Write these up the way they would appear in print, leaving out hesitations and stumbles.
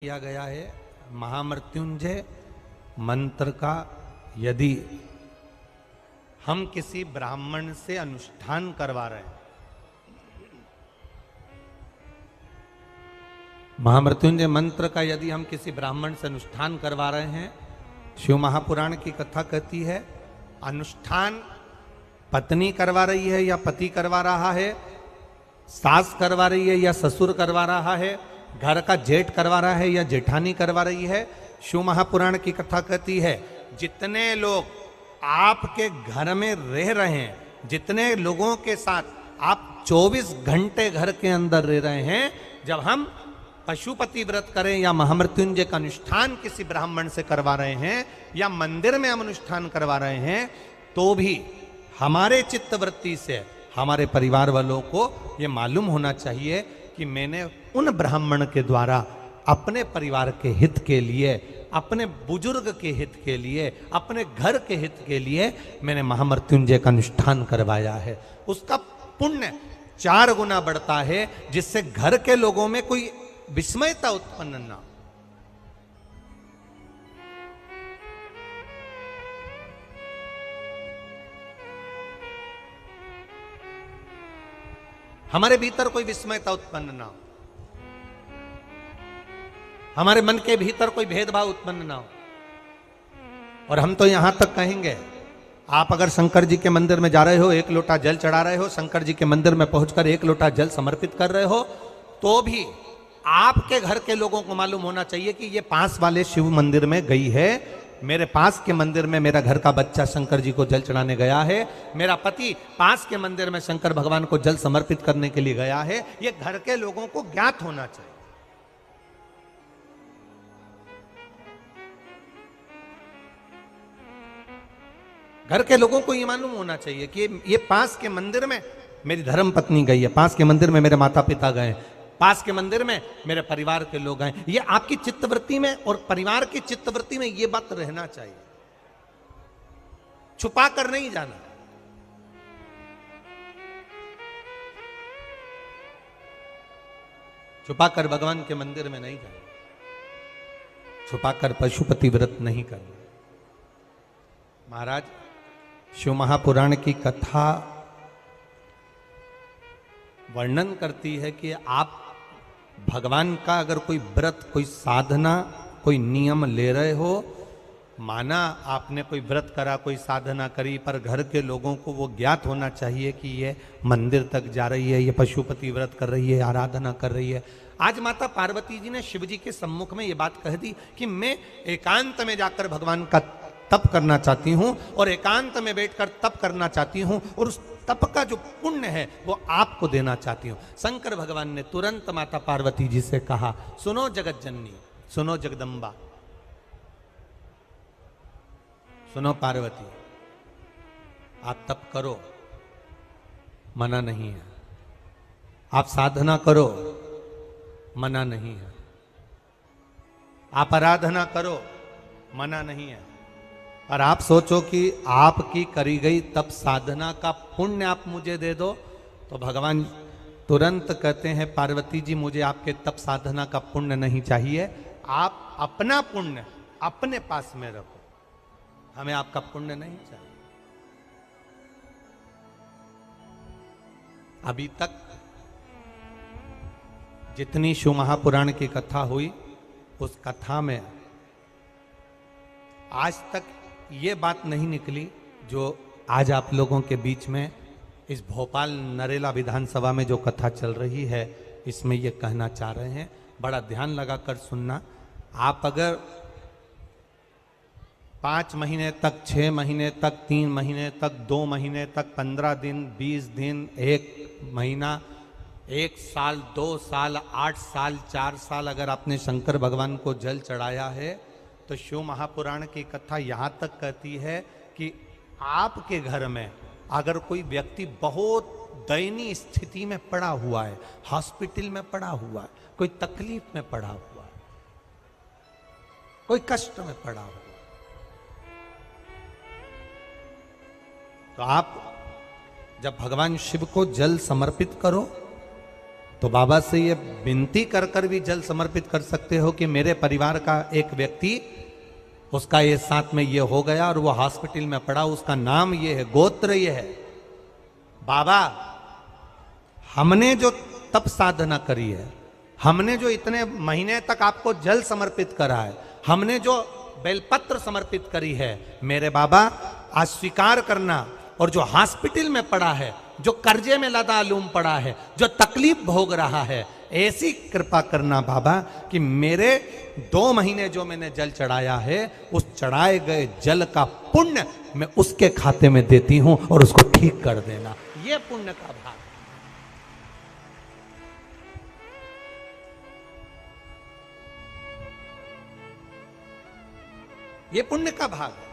किया गया है महामृत्युंजय मंत्र का यदि हम किसी ब्राह्मण से अनुष्ठान करवा रहे हैं, महामृत्युंजय मंत्र का यदि हम किसी ब्राह्मण से अनुष्ठान करवा रहे हैं, शिव महापुराण की कथा कहती है अनुष्ठान पत्नी करवा रही है या पति करवा रहा है, सास करवा रही है या ससुर करवा रहा है, घर का जेठ करवा रहा है या जेठानी करवा रही है। शिव महापुराण की कथा कहती है जितने लोग आपके घर में रह रहे हैं, जितने लोगों के साथ आप 24 घंटे घर के अंदर रह रहे हैं, जब हम पशुपति व्रत करें या महामृत्युंजय का अनुष्ठान किसी ब्राह्मण से करवा रहे हैं या मंदिर में हम अनुष्ठान करवा रहे हैं, तो भी हमारे चित्तवृत्ति से हमारे परिवार वालों को ये मालूम होना चाहिए कि मैंने उन ब्राह्मण के द्वारा अपने परिवार के हित के लिए, अपने बुजुर्ग के हित के लिए, अपने घर के हित के लिए मैंने महामृत्युंजय का अनुष्ठान करवाया है। उसका पुण्य 4 गुना बढ़ता है, जिससे घर के लोगों में कोई विस्मयता उत्पन्न ना हो। हमारे भीतर कोई विस्मयता उत्पन्न ना हो, हमारे मन के भीतर कोई भेदभाव उत्पन्न ना हो। और हम तो यहां तक कहेंगे, आप अगर शंकर जी के मंदिर में जा रहे हो, 1 लोटा जल चढ़ा रहे हो, शंकर जी के मंदिर में पहुंचकर 1 लोटा जल समर्पित कर रहे हो, तो भी आपके घर के लोगों को मालूम होना चाहिए कि ये पास वाले शिव मंदिर में गई है, मेरे पास के मंदिर में मेरा घर का बच्चा शंकर जी को जल चढ़ाने गया है, मेरा पति पास के मंदिर में शंकर भगवान को जल समर्पित करने के लिए गया है। ये घर के लोगों को ज्ञात होना चाहिए। घर के लोगों को ये मालूम होना चाहिए कि ये पास के मंदिर में मेरी धर्म पत्नी गई है, पास के मंदिर में मेरे माता पिता गए, पास के मंदिर में मेरे परिवार के लोग हैं। ये आपकी चित्तवृत्ति में और परिवार की चित्तवृत्ति में ये बात रहना चाहिए, छुपा कर नहीं जाना। छुपाकर भगवान के मंदिर में नहीं जाना, छुपाकर पशुपति व्रत नहीं करना। महाराज, शिव महापुराण की कथा वर्णन करती है कि आप भगवान का अगर कोई व्रत, कोई साधना, कोई नियम ले रहे हो, माना आपने कोई व्रत करा, कोई साधना करी, पर घर के लोगों को वो ज्ञात होना चाहिए कि ये मंदिर तक जा रही है, ये पशुपति व्रत कर रही है, आराधना कर रही है। आज माता पार्वती जी ने शिव जी के सम्मुख में ये बात कह दी कि मैं एकांत में जाकर भगवान का तप करना चाहती हूं और एकांत में बैठकर तप करना चाहती हूं, और उस तप का जो पुण्य है वो आपको देना चाहती हूं। शंकर भगवान ने तुरंत माता पार्वती जी से कहा, सुनो जगत जननी, सुनो जगदम्बा, सुनो पार्वती, आप तप करो, मना नहीं है, आप साधना करो, मना नहीं है, आप आराधना करो, मना नहीं है, और आप सोचो कि आपकी करी गई तप साधना का पुण्य आप मुझे दे दो, तो भगवान तुरंत कहते हैं पार्वती जी मुझे आपके तप साधना का पुण्य नहीं चाहिए, आप अपना पुण्य अपने पास में रखो, हमें आपका पुण्य नहीं चाहिए। अभी तक जितनी शिव महापुराण की कथा हुई, उस कथा में आज तक ये बात नहीं निकली जो आज आप लोगों के बीच में इस भोपाल नरेला विधानसभा में जो कथा चल रही है, इसमें ये कहना चाह रहे हैं। बड़ा ध्यान लगाकर सुनना। आप अगर 5 महीने तक, 6 महीने तक, 3 महीने तक, 2 महीने तक, 15 दिन, 20 दिन, 1 महीना, 1 साल, 2 साल, 8 साल, 4 साल अगर आपने शंकर भगवान को जल चढ़ाया है, तो शिव महापुराण की कथा यहाँ तक कहती है कि आपके घर में अगर कोई व्यक्ति बहुत दयनीय स्थिति में पड़ा हुआ है, हॉस्पिटल में पड़ा हुआ है, कोई तकलीफ में पड़ा हुआ है, कोई कष्ट में पड़ा हुआ है, तो आप जब भगवान शिव को जल समर्पित करो तो बाबा से ये विनती कर कर भी जल समर्पित कर सकते हो कि मेरे परिवार का एक व्यक्ति, उसका ये साथ में ये हो गया और वो हॉस्पिटल में पड़ा, उसका नाम ये है, गोत्र ये है। बाबा हमने जो तप साधना करी है, हमने जो इतने महीने तक आपको जल समर्पित करा है, हमने जो बेलपत्र समर्पित करी है, मेरे बाबा आज स्वीकार करना। और जो हॉस्पिटल में पड़ा है, जो कर्जे में लदालूम पड़ा है, जो तकलीफ भोग रहा है, ऐसी कृपा करना बाबा कि मेरे 2 महीने जो मैंने जल चढ़ाया है, उस चढ़ाए गए जल का पुण्य मैं उसके खाते में देती हूं और उसको ठीक कर देना। यह पुण्य का भाग। ये पुण्य का भाग है।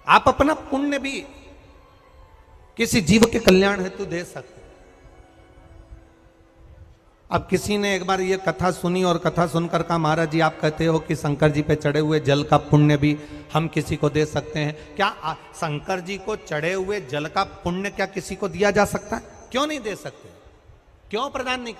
आप अपना पुण्य भी किसी जीव के कल्याण हेतु दे सकते हैं। अब किसी ने एक बार ये कथा सुनी और कथा सुनकर कहा, महाराज जी आप कहते हो कि शंकर जी पे चढ़े हुए जल का पुण्य भी हम किसी को दे सकते हैं क्या? शंकर जी को चढ़े हुए जल का पुण्य क्या किसी को दिया जा सकता है? क्यों नहीं दे सकते? क्यों प्रदान नहीं